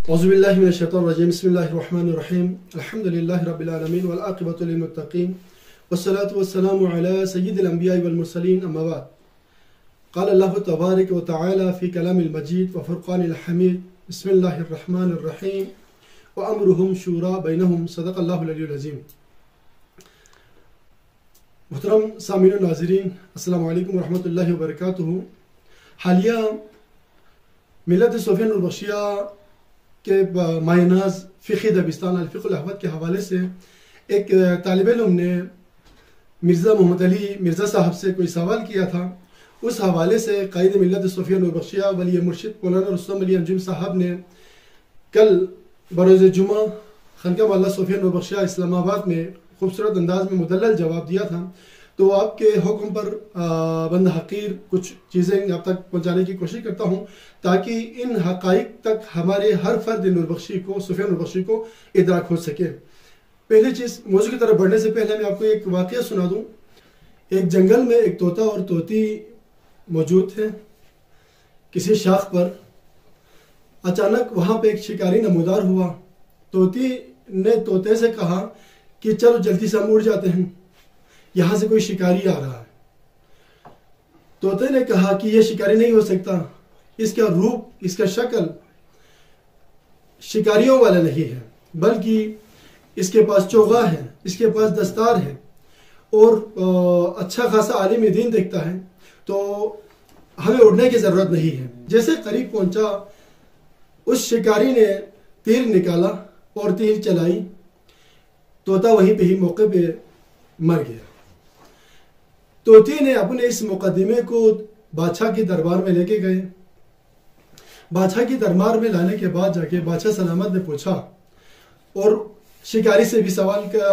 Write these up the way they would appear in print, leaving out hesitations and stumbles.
أعوذ بالله من الشيطان الرجيم. بسم الله الرحمن الرحيم. الحمد لله رب العالمين والعاقبة للمتقين والصلاة والسلام على سيد الأنبياء والمرسلين. أما بعد، قال الله تبارك وتعالى في كلام المجيد وفرقان الحميد: بسم الله الرحمن الرحيم وأمرهم شورى بينهم. صدق الله العلي العظيم. محترم سامعین و ناظرین، السلام علیکم ورحمۃ اللہ وبرکاتہ. حالیہ ملت صوفیہ نوربخشیہ کے ماہ ناز فقہ دبستان الفقہ الاحوط کے حوالے سے ایک طالب علم نے مرزا محمد علی مرزا صاحب سے کوئی سوال کیا تھا. اس حوالے سے قائد ملت صوفیہ نوربخشیہ ولی مرشد مولانا رستم علی انجم صاحب نے کل بروز جمعہ خانقاہ معلیٰ صوفیہ نوربخشیہ اسلام آباد میں خوبصورت انداز میں مدلل جواب دیا تھا. تو آپ کے حکم پر بند حقیر کچھ چیزیں آپ تک پہنچانے کی کوشش کرتا ہوں تاکہ ان حقائق تک ہمارے ہر فرد نوربخشی کو، صوفیہ نوربخشی کو ادراک ہو سکے. پہلی چیز، موضوع کی طرف بڑھنے سے پہلے میں آپ کو ایک واقعہ سنا دوں. ایک جنگل میں ایک طوطا اور طوطی موجود تھے. کسی شاخ پر اچانک وہاں پہ ایک شکاری نمودار ہوا. طوطی نے طوطے سے کہا کہ چلو جلدی سے ہم اڑ جاتے ہیں، یہاں سے کوئی شکاری آ رہا ہے. طوطے نے کہا کہ یہ شکاری نہیں ہو سکتا، اس کا روپ، اس کا شکل شکاریوں والا نہیں ہے، بلکہ اس کے پاس چوغا ہے، اس کے پاس دستار ہے اور اچھا خاصا عالم دین دیکھتا ہے، تو ہمیں اڑنے کی ضرورت نہیں ہے. جیسے قریب پہنچا، اس شکاری نے تیر نکالا اور تیر چلائی. طوطا وہیں پہ ہی موقع پہ مر گیا. طوطی نے اپنے اس مقدمے کو بادشاہ کی دربار میں لے کے گئے. بادشاہ کی دربار میں لانے کے بعد جا کے بادشاہ سلامت نے پوچھا اور شکاری سے بھی سوال کا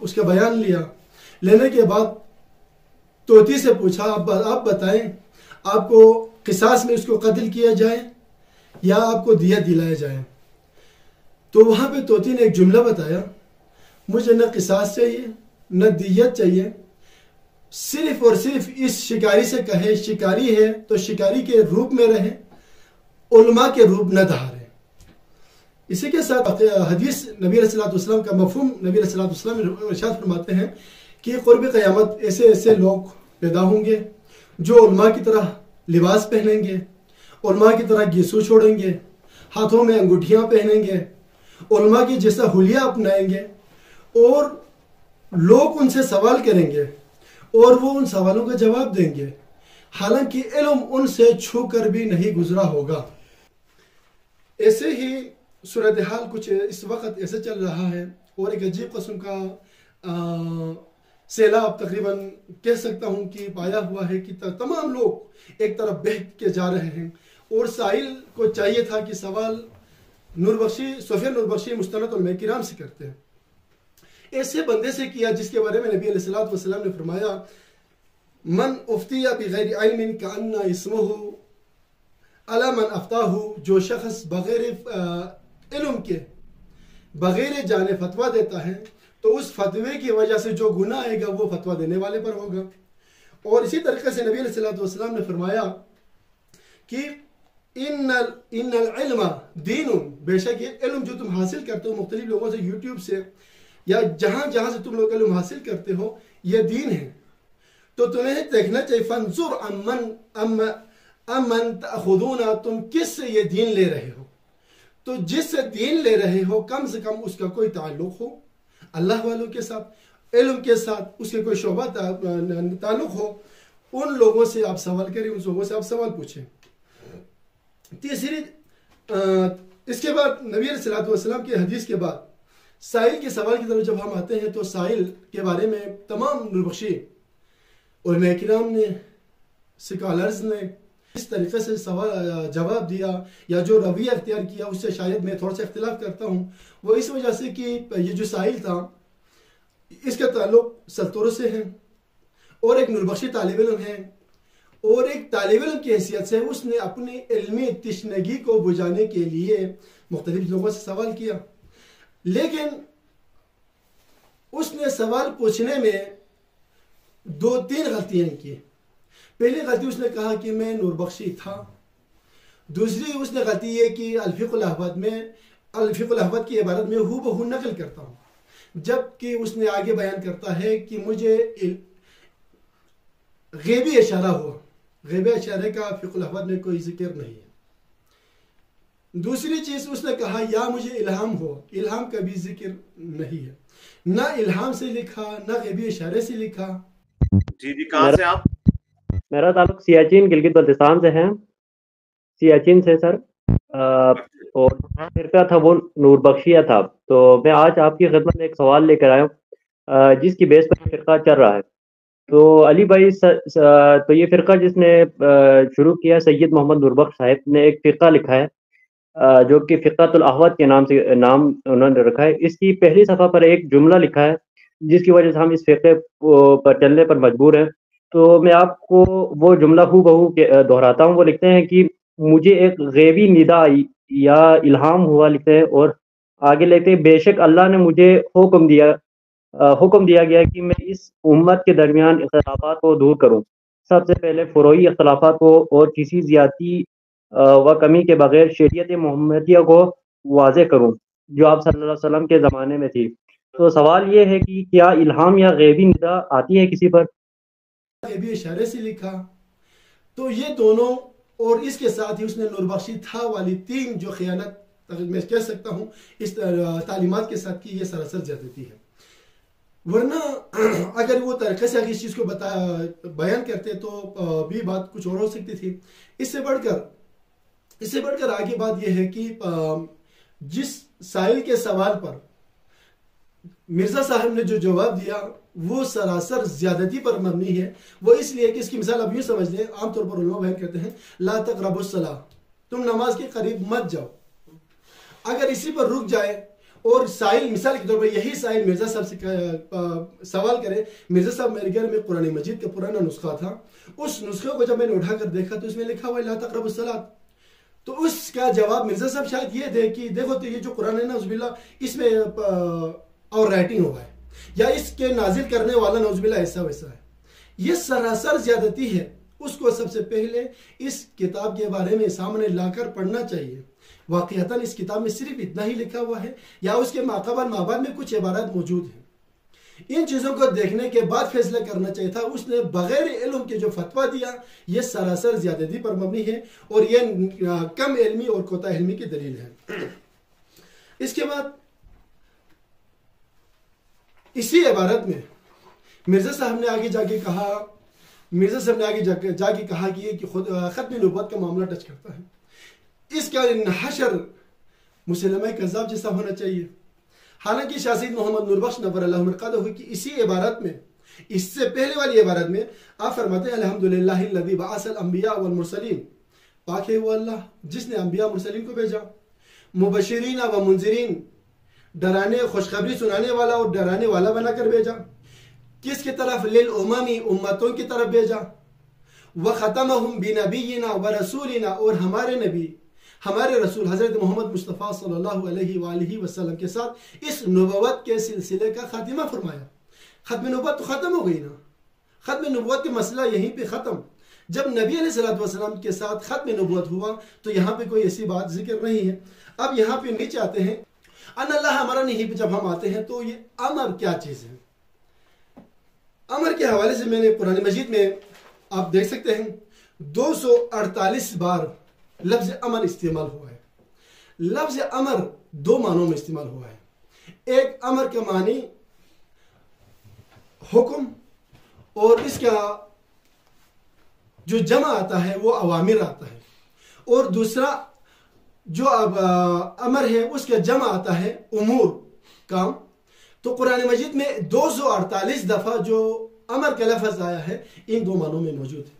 اس کا بیان لیا. لینے کے بعد طوطی سے پوچھا، آپ بتائیں، آپ کو قصاص میں اس کو قتل کیا جائے یا آپ کو دیت دلایا جائے؟ تو وہاں پہ طوطی نے ایک جملہ بتایا: مجھے نہ قصاص چاہیے نہ دیت چاہیے، صرف اور صرف اس شکاری سے کہے شکاری ہے تو شکاری کے روپ میں رہے، علماء کے روپ نہ دھارے. اسی کے ساتھ حدیث نبی علیہ السلام کا مفہوم نبی علیہ السلام ارشاد فرماتے ہیں کہ قرب قیامت ایسے ایسے لوگ پیدا ہوں گے جو علماء کی طرح لباس پہنیں گے، علماء کی طرح گیسو چھوڑیں گے، ہاتھوں میں انگوٹھیاں پہنیں گے، علماء کی جیسا حلیہ اپنائیں گے، اور لوگ ان سے سوال کریں گے اور وہ ان سوالوں کا جواب دیں گے، حالانکہ علم ان سے چھو کر بھی نہیں گزرا ہوگا. ایسے ہی صورتحال کچھ اس وقت ایسے چل رہا ہے اور ایک عجیب قسم کا سیلاب تقریباً کہہ سکتا ہوں کہ پایا ہوا ہے کہ تمام لوگ ایک طرف بہہ کے جا رہے ہیں. اور سائل کو چاہیے تھا کہ سوال نوربخشی صوفیہ نوربخشی مستند علماء کرام سے کرتے ہیں. ایسے بندے سے کیا جس کے بارے میں نبی علیہ السلام نے فرمایا: من افتی بغیر علم کأن اسمہ علی من افتاہ. جو شخص بغیر علم کے بغیر جانے فتویٰ دیتا ہے تو اس فتوے کی وجہ سے جو گناہ آئے گا وہ فتویٰ دینے والے پر ہوگا. اور اسی طریقے سے نبی علیہ السلام نے فرمایا کہ ان العلم دین، بے شک یہ علم جو تم حاصل کرتے ہو مختلف لوگوں سے، یوٹیوب سے یا جہاں جہاں سے تم لوگ علم حاصل کرتے ہو، یہ دین ہے. تو تمہیں دیکھنا چاہیے فانظر امن تأخذون، تم کس سے یہ دین لے رہے ہو. تو جس سے دین لے رہے ہو کم سے کم اس کا کوئی تعلق ہو اللہ والوں کے ساتھ، علم کے ساتھ اس کے کوئی شعبہ تعلق ہو. ان لوگوں سے آپ سوال کریں، ان لوگوں سے آپ سوال پوچھیں. تیسری اس کے بعد نبی علیہ السلام کی حدیث کے بعد سائل کے سوال کی طرف جب ہم آتے ہیں تو سائل کے بارے میں تمام نوربخشی علماء کرام نے، سکالرز نے اس طریقے سے جواب دیا یا جو رویہ اختیار کیا اس سے شاید میں تھوڑا سا اختلاف کرتا ہوں. وہ اس وجہ سے کہ یہ جو سائل تھا اس کا تعلق سلطور سے ہے اور ایک نوربخشی طالب علم ہے، اور ایک طالب علم کی حیثیت سے اس نے اپنی علمی تشنگی کو بجھانے کے لیے مختلف لوگوں سے سوال کیا. لیکن اس نے سوال پوچھنے میں 2-3 غلطیاں کی. پہلی غلطی اس نے کہا کہ میں نوربخشی تھا. دوسری اس نے غلطی یہ کہ الفقہ الاحوط میں الفقہ الاحوط کی عبارت میں ہو بہو نقل کرتا ہوں، جبکہ اس نے آگے بیان کرتا ہے کہ مجھے غیبی اشارہ ہوا، غیبی اشارے کا فقہ الاحوط میں کوئی ذکر نہیں ہے۔ دوسری چیز اس نے کہا یا مجھے الہام ہوا، الہام کا بھی ذکر نہیں ہے، نہ الہام سے لکھا نہ غیبی اشارے سے لکھا۔ جی کہاں سے آپ؟ میرا تعلق سیاچین گلگت بلتستان سے ہے، سیاچین سے سر، اور فرقہ تھا وہ نور بخشیہ تھا۔ تو میں آج آپ کی خدمت میں ایک سوال لے کر آیا ہوں جس کی بیس پر فرقہ چل رہا ہے۔ تو علی بھائی تو یہ فرقہ جس نے شروع کیا، سید محمد نور بخش صاحب نے ایک فرقہ لکھا ہے جو کہ فقہ الاحوط کے نام انہوں نے رکھا ہے۔ اس کی پہلی صفحہ پر ایک جملہ لکھا ہے جس کی وجہ سے ہم اس فرقے پر چلنے پر مجبور ہیں۔ تو میں آپ کو وہ جملہ ہو بہو دہراتا ہوں۔ وہ لکھتے ہیں کہ مجھے ایک غیبی ندا یا الہام ہوا، لکھتے ہیں، اور آگے لکھتے ہیں بے شک اللہ نے مجھے حکم دیا گیا کہ میں اس امت کے درمیان اختلافات کو دور کروں، سب سے پہلے فروعی اختلافات کو، اور کسی زیادتی و کمی کے بغیر شریعت محمدیہ کو واضح کروں جو آپ صلی اللہ علیہ وسلم کے زمانے میں تھی۔ تو سوال یہ ہے کہ کیا الہام یا غیبی ندا آتی ہے کسی پر؟ غیبی اشارے سے لکھا تو یہ دونوں، اور اس کے ساتھ ہی اس نے نور بخشی تھا والی تین جو خیانت میں کہہ سکتا ہوں اس تعلیمات کے ساتھ کی، یہ سراسر زیادتی ہے۔ ورنہ اگر وہ طریقے سے اس چیز کو بیان کرتے تو بھی بات کچھ اور ہو سکتی تھی۔ اس سے بڑھ کر آگے بات یہ ہے کہ جس سائل کے سوال پر مرزا صاحب نے جو جواب دیا وہ سراسر زیادتی پر مبنی ہے۔ وہ اس لیے کہ اس کی مثال اب یوں سمجھ لیں، عام طور پر علماء بیان کرتے ہیں لا تقربوا الصلاۃ، تم نماز کے قریب مت جاؤ۔ اگر اسی پر رک جائے اور سائل مثال کے طور پر یہی سائل مرزا صاحب سے سوال کرے، مرزا صاحب میرے گھر میں قرآن مجید کا پرانا نسخہ تھا، اس نسخے کو جب میں نے اٹھا کر دیکھا تو اس میں لکھا ہوا ہے لا تقربوا الصلاۃ، تو اس کا جواب مرزا صاحب شاید یہ دے کہ دیکھو تو یہ جو قرآن ہے نا عزب اللہ اس میں اور رائٹنگ ہوا ہے، یا اس کے نازل کرنے والا نعوذ باللہ ایسا ویسا ہے۔ یہ سراسر زیادتی ہے۔ اس کو سب سے پہلے اس کتاب کے بارے میں سامنے لا کر پڑھنا چاہیے۔ واقعتاً اس کتاب میں صرف اتنا ہی لکھا ہوا ہے یا اس کے ماقبل مابعد میں کچھ عبارات موجود ہیں؟ ان چیزوں کو دیکھنے کے بعد فیصلہ کرنا چاہیے تھا۔ اس نے بغیر علم کے جو فتویٰ دیا یہ سراسر زیادتی پر مبنی ہے، اور یہ کم علمی اور کوتاہ علمی کی دلیل ہے۔ اس کے بعد اسی عبارت میں مرزا صاحب نے آگے جا کے کہا کہ یہ ختم نبوت کا معاملہ ٹچ کرتا ہے، اس کا حشر مسلمہ کذاب جیسا ہونا چاہیے۔ حالانکہ شاہ سید محمد نور بخش نور اللہ مرقدہ کی اسی عبارت میں، اس سے پہلے والی عبارت میں آپ فرماتے ہیں الحمدللہ الذی بعث الانبیاء والمرسلین، پاک ہے وہ اللہ جس نے انبیاء مرسلین کو بھیجا، مبشرین و منذرین، ڈرانے خوشخبری سنانے والا اور ڈرانے والا بنا کر بھیجا، کس کی طرف؟ للاممی، امتوں کی طرف بھیجا، وختمہم بنبینا ورسولنا، اور ہمارے نبی ہمارے رسول حضرت محمد مصطفیٰ صلی اللہ علیہ وآلہ وسلم کے ساتھ اس نبوت کے سلسلے کا خاتمہ فرمایا۔ ختم نبوت تو ختم ہو گئی نا، ختم نبوت کے مسئلہ یہیں پہ ختم۔ جب نبی علیہ السلام کے ساتھ ختم نبوت ہوا تو یہاں پہ کوئی ایسی بات ذکر نہیں ہے۔ اب یہاں پہ نیچے آتے ہیں ان اللہ ہمارا نہیں، جب ہم آتے ہیں تو یہ امر کیا چیز ہے؟ امر کے حوالے سے میں نے قرآن مجید میں آپ دیکھ سکتے ہیں 248 بار لفظ امر استعمال ہوا ہے۔ لفظ امر دو معنوں میں استعمال ہوا ہے۔ ایک امر کا معنی حکم، اور اس کا جو جمع آتا ہے وہ اوامر آتا ہے، اور دوسرا جو امر ہے اس کا جمع آتا ہے امور، کام۔ تو قرآن مجید میں 248 دفعہ جو امر کا لفظ آیا ہے ان دو معنوں میں موجود ہے۔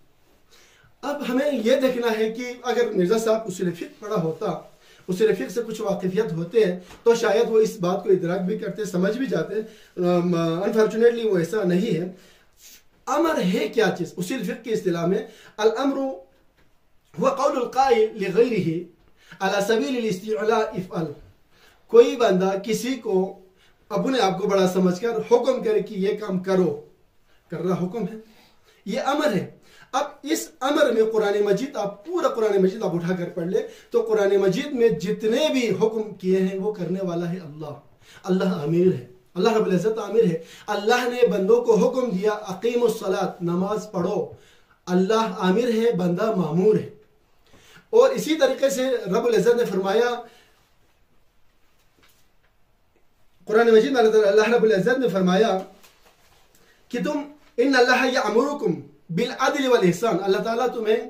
اب ہمیں یہ دیکھنا ہے کہ اگر مرزا صاحب اصول فقہ پڑھا ہوتا، اصول فقہ سے کچھ واقفیت ہوتے ہیں تو شاید وہ اس بات کو ادراک بھی کرتے، سمجھ بھی جاتے۔ انفارچونیٹلی وہ ایسا نہیں ہے۔ امر ہے کیا چیز؟ اصول فقہ کی اصطلاح میں الامر هو قول القائل لغیرہ علی سبیل الاستعلاء افعل، کوئی بندہ کسی کو اپنے آپ کو بڑا سمجھ کر حکم کرے کہ یہ کام کرو، کر رہا حکم ہے، یہ امر ہے۔ اب اس امر میں قرآن مجید آپ پورا قرآن مجید آپ اٹھا کر پڑھ لیں تو قرآن مجید میں جتنے بھی حکم کیے ہیں وہ کرنے والا ہے اللہ امیر ہے، اللہ رب العزت امیر ہے۔ اللہ نے بندوں کو حکم دیا اقیم الصلاۃ، نماز پڑھو، اللہ امیر ہے، بندہ مامور ہے۔ اور اسی طریقے سے رب العزت نے فرمایا قرآن مجید میں اللہ رب العزت نے فرمایا کہ تم ان اللہ یامرکم بالعدل والاحسان، اللہ تعالیٰ تمہیں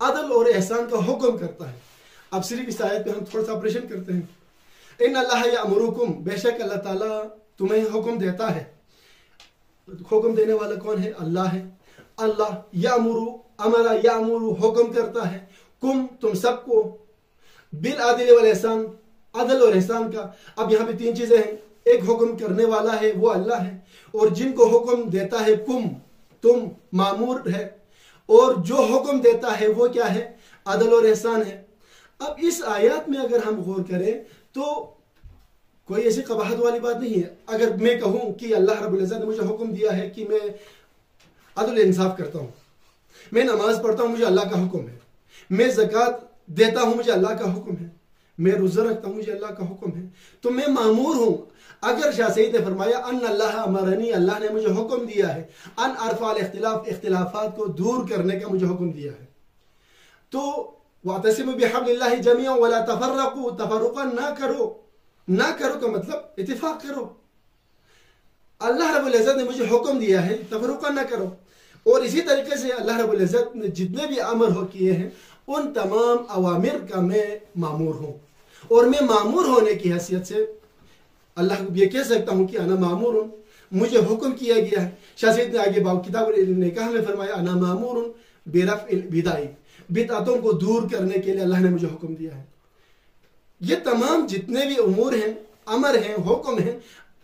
عدل اور احسان کا حکم کرتا ہے۔ اب صرف اس آیت پہ ہم تھوڑا سا آپریشن کرتے ہیں۔ ان اللہ یامرکم، بے شک اللہ تعالیٰ تمہیں حکم دیتا ہے۔ حکم دینے والا کون ہے؟ اللہ ہے۔ اللہ یامرو، امرا یامرو، حکم کرتا ہے، کم تم سب کو، بالعدل والاحسان، عدل اور احسان کا۔ اب یہاں پہ تین چیزیں ہیں، ایک حکم کرنے والا ہے وہ اللہ ہے، اور جن کو حکم دیتا ہے کم، تم مامور ہے، اور جو حکم دیتا ہے وہ کیا ہے؟ عدل اور احسان ہے۔ اب اس آیات میں اگر ہم غور کریں تو کوئی ایسی قباحت والی بات نہیں ہے۔ اگر میں کہوں کہ اللہ رب العزت نے مجھے حکم دیا ہے کہ میں عدل انصاف کرتا ہوں، میں نماز پڑھتا ہوں، مجھے اللہ کا حکم ہے، میں زکوٰۃ دیتا ہوں، مجھے اللہ کا حکم ہے، میں روزہ رکھتا ہوں، مجھے اللہ کا حکم ہے، تو میں مامور ہوں۔ اگر شاہ سید نے فرمایا ان اللہ امرنی، اللہ نے مجھے حکم دیا ہے، ان ارفع الاختلاف، اختلافات کو دور کرنے کا مجھے حکم دیا ہے، تو واعتصموا بحبل اللہ جميعا ولا تفرقوا، تفرقا نہ کرو کا مطلب اتفاق کرو۔ اللہ رب العزت نے مجھے حکم دیا ہے تفرقہ نہ کرو، اور اسی طریقے سے اللہ رب العزت نے جتنے بھی امر کیے ہیں ان تمام اوامر کا میں مامور ہوں، اور میں مامور ہونے کی حیثیت سے اللہ کو یہ کہہ سکتا ہوں کہ انا مامور ہوں، مجھے حکم کیا گیا ہے۔ شاہ سید نے آگے کتاب النکاح میں فرمایا انا مامور برفع البدع، بدعتوں کو دور کرنے کے لیے اللہ نے مجھے حکم دیا ہے۔ یہ تمام جتنے بھی امور ہیں، امر ہیں، حکم ہیں،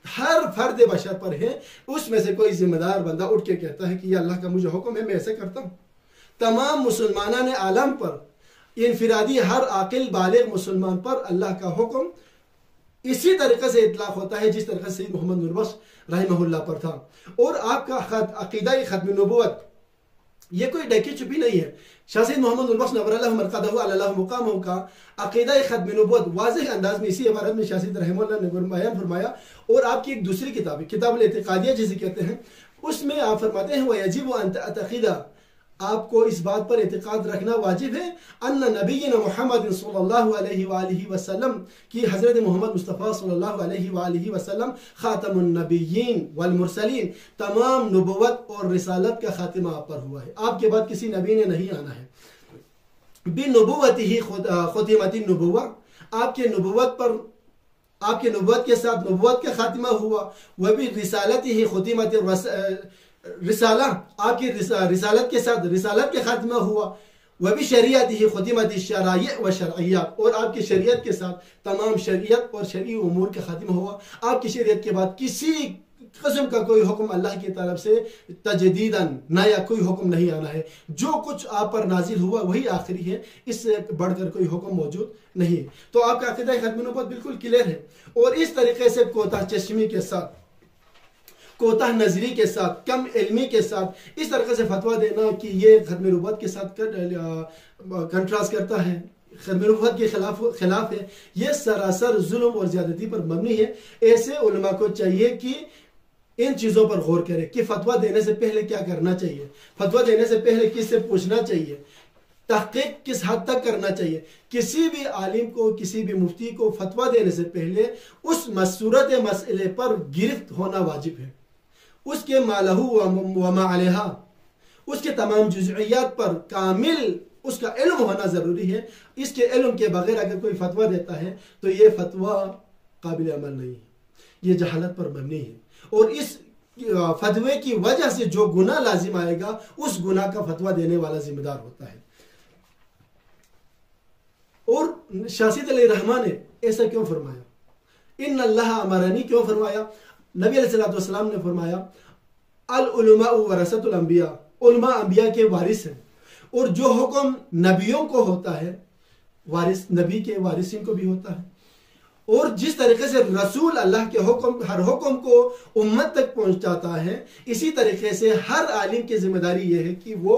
ہر فرد بشر پر ہے۔ اس میں سے کوئی ذمہ دار بندہ اٹھ کے کہتا ہے کہ یہ اللہ کا مجھے حکم ہے، میں ایسے کرتا ہوں۔ تمام مسلمانان عالم پر، انفرادی ہر عاقل بالغ مسلمان پر اللہ کا حکم اسی طریقے سے اطلاق ہوتا ہے جس طریقے سے سید محمد نور بخش رحمہ اللہ پر تھا۔ اور آپ کا عقیدہ ختم نبوت یہ کوئی ڈھکی چھپی نہیں ہے۔ شاہ سید محمد نور بخش نور اللہ مرقدہ علی اللہ مقامہ کا عقیدہ ختم نبوت واضح انداز میں اسی عبارت میں شاہ سید رحمہ اللہ نے بیان فرمایا۔ اور آپ کی ایک دوسری کتاب ہے کتاب الاعتقادیہ جسے کہتے ہیں، اس میں آپ فرماتے ہیں وَيَجِبُ أَن تَعْتَقِدَ، آپ کو اس بات پر اعتقاد رکھنا واجب ہے ان نبینا محمد صلی اللہ علیہ وآلہ وسلم کی حضرت محمد مصطفیٰ صلی اللہ علیہ وآلہ وسلم خاتم النبیین والمرسلین، تمام نبوت اور رسالت کا خاتمہ آپ پر ہوا ہے، آپ کے بعد کسی نبی نے نہیں آنا ہے۔ بنبوتہ ختمت النبوہ، آپ کے نبوت پر، آپ کے نبوت کے ساتھ نبوت کا خاتمہ ہوا۔ وبرسالتہ ختمت رسالہ، آپ کی رسالت کے ساتھ رسالت کا خاتمہ ہوا۔ وبشریعتہ ختمت الشرائع والشرعیات، اور آپ کی شریعت کے ساتھ تمام شریعت اور شرعی امور کا خاتمہ ہوا۔ آپ کی شریعت کے بعد کسی قسم کا کوئی حکم اللہ کی طرف سے تجدیداً نیا کوئی حکم نہیں آنا ہے۔ جو کچھ آپ پر نازل ہوا وہی آخری ہے، اس سے بڑھ کر کوئی حکم موجود نہیں ہے۔ تو آپ کا عقیدہ ختم نبوت بالکل کلیئر ہے۔ اور اس طریقے سے کوتاہ چشمی کے ساتھ، کوتاہ نظری کے ساتھ، کم علمی کے ساتھ اس طریقے سے فتویٰ دینا کہ یہ ختم نبوت کے ساتھ کنٹراسٹ کرتا ہے، ختم نبوت کے خلاف ہے، یہ سراسر ظلم اور زیادتی پر مبنی ہے۔ ایسے علماء کو چاہیے کہ ان چیزوں پر غور کرے کہ فتویٰ دینے سے پہلے کیا کرنا چاہیے، فتویٰ دینے سے پہلے کس سے پوچھنا چاہیے، تحقیق کس حد تک کرنا چاہیے۔ کسی بھی عالم کو، کسی بھی مفتی کو فتویٰ دینے سے پہلے اس صورت مسئلے پر گرفت ہونا واجب ہے، اس کے ما لہ و ما علیہا، اس کے تمام جزئیات پر کامل اس کا علم ہونا ضروری ہے۔ اس کے علم کے بغیر اگر کوئی فتویٰ دیتا ہے تو یہ فتویٰ قابل عمل نہیں ہے، یہ جہالت پر مبنی ہے، اور اس فتوے کی وجہ سے جو گناہ لازم آئے گا اس گناہ کا فتویٰ دینے والا ذمہ دار ہوتا ہے۔ اور شاہ سید علیہ الرحمٰن نے ایسا کیوں فرمایا؟ ان اللہ امرنی کیوں فرمایا؟ نبی علیہ السلام نے فرمایا العلماء ورثۃ الانبیاء، علماء انبیاء کے وارث ہیں، اور جو حکم نبیوں کو ہوتا ہے وارث، نبی کے وارثین کو بھی ہوتا ہے۔ اور جس طریقے سے رسول اللہ کے حکم، ہر حکم کو امت تک پہنچاتا ہے، اسی طریقے سے ہر عالم کی ذمہ داری یہ ہے کہ وہ